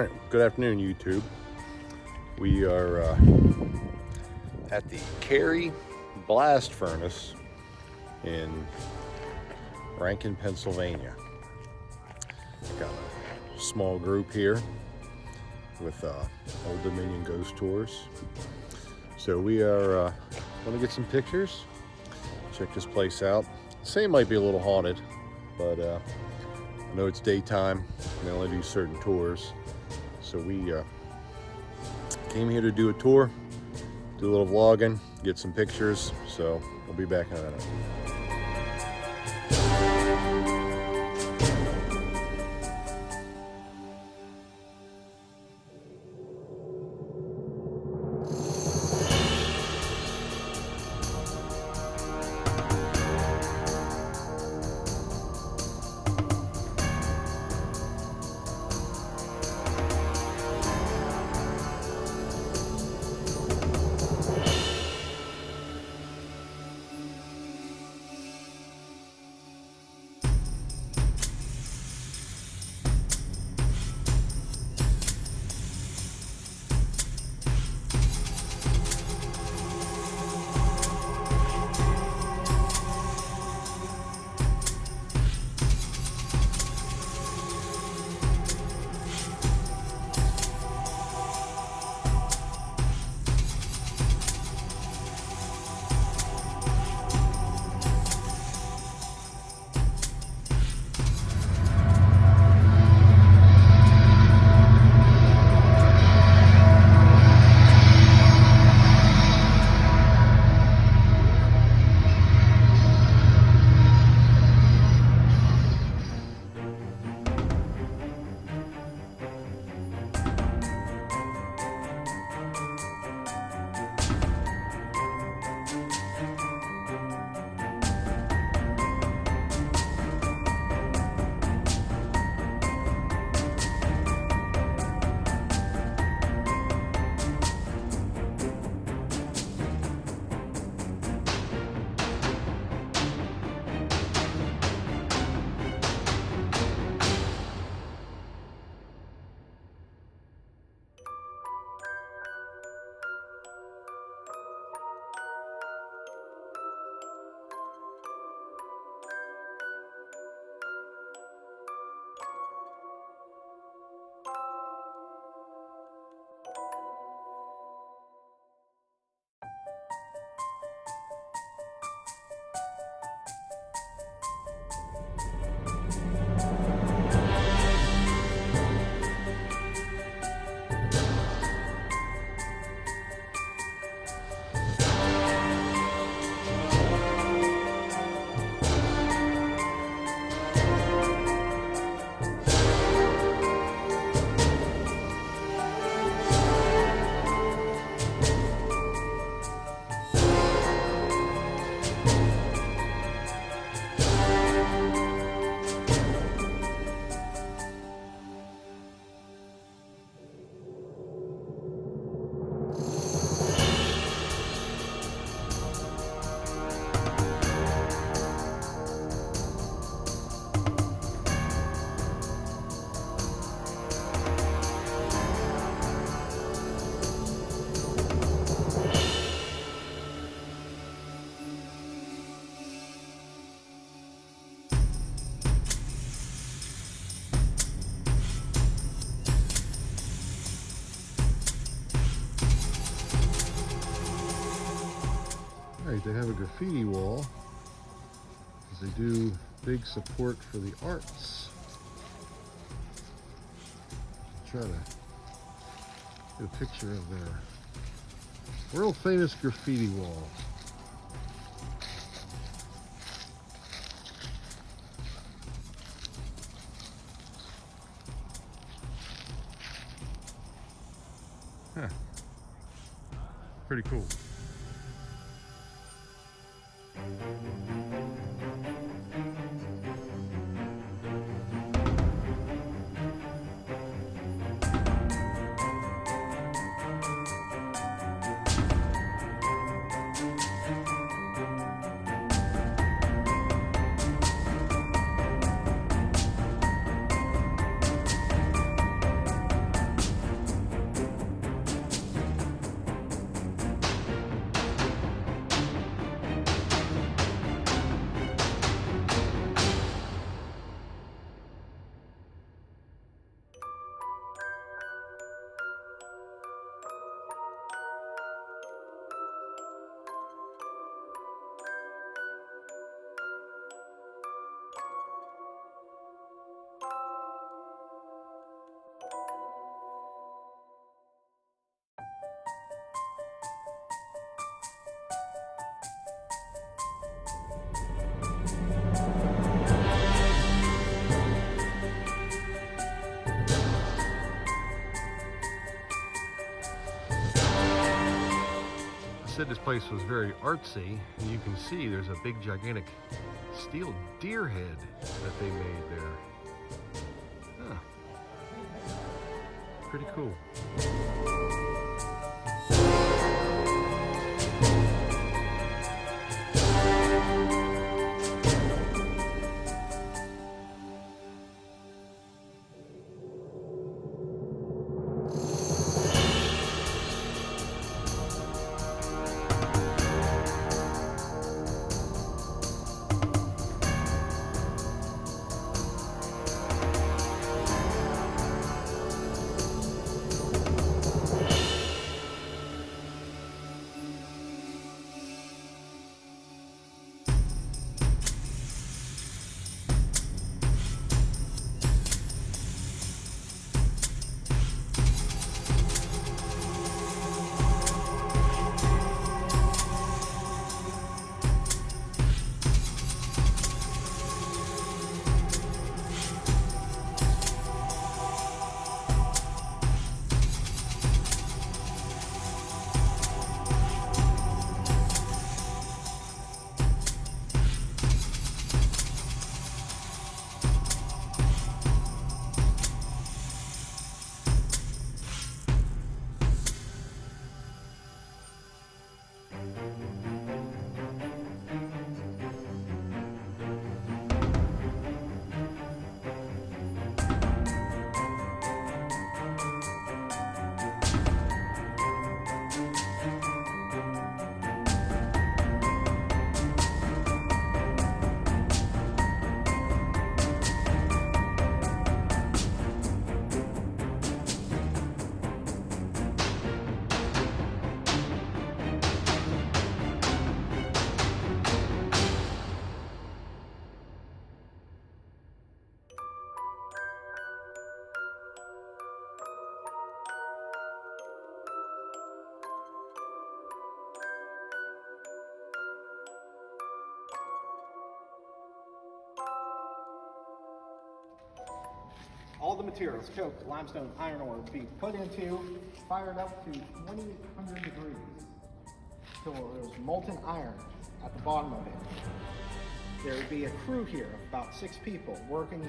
Alright, good afternoon YouTube. We are at the Carrie blast furnace in Rankin, Pennsylvania. Got a small group here with Old Dominion Ghost Tours. So we are going to get some pictures, check this place out. Say it might be a little haunted, but I know it's daytime and they only do certain tours. So we came here to do a tour, do a little vlogging, get some pictures. So we'll be back in a minute. They have a graffiti wall because they do big support for the arts. Try to get a picture of their world famous graffiti wall. Huh. Pretty cool. said this place was very artsy, and you can see there's a big gigantic steel deer head that they made there. Huh. Pretty cool. All the materials, coke, limestone, iron ore, would be put into, fired up to 2,800 degrees. So there's molten iron at the bottom of it. There would be a crew here of about 6 people working.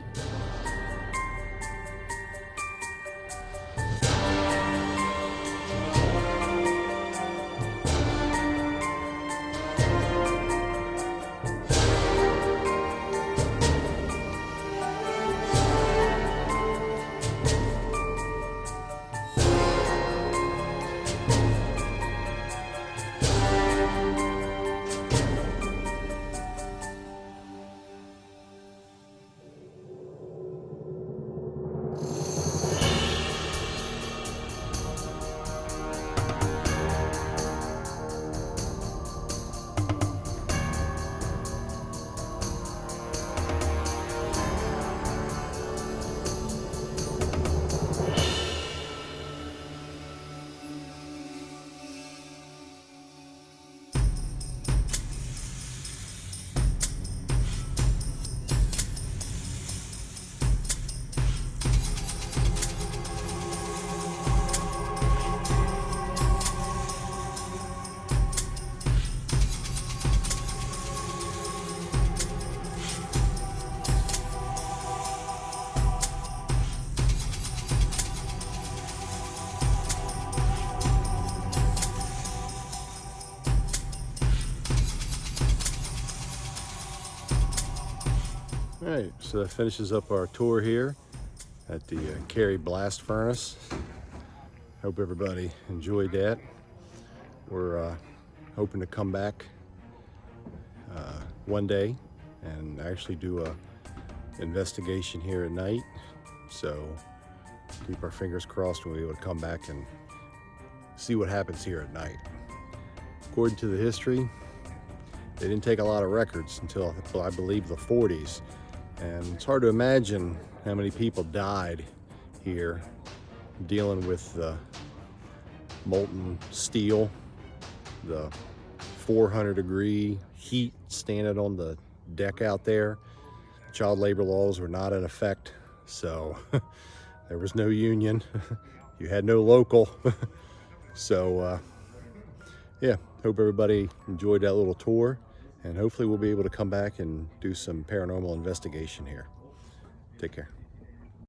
All right, so that finishes up our tour here at the Carrie blast furnace. Hope everybody enjoyed that. We're hoping to come back one day and actually do a investigation here at night. So keep our fingers crossed we'll be able to come back and see what happens here at night. According to the history, they didn't take a lot of records until I believe the 40s. And it's hard to imagine how many people died here dealing with the molten steel, the 400-degree heat standing on the deck out there. Child labor laws were not in effect, so there was no union. You had no local. So yeah, hope everybody enjoyed that little tour, and hopefully we'll be able to come back and do some paranormal investigation here. Take care.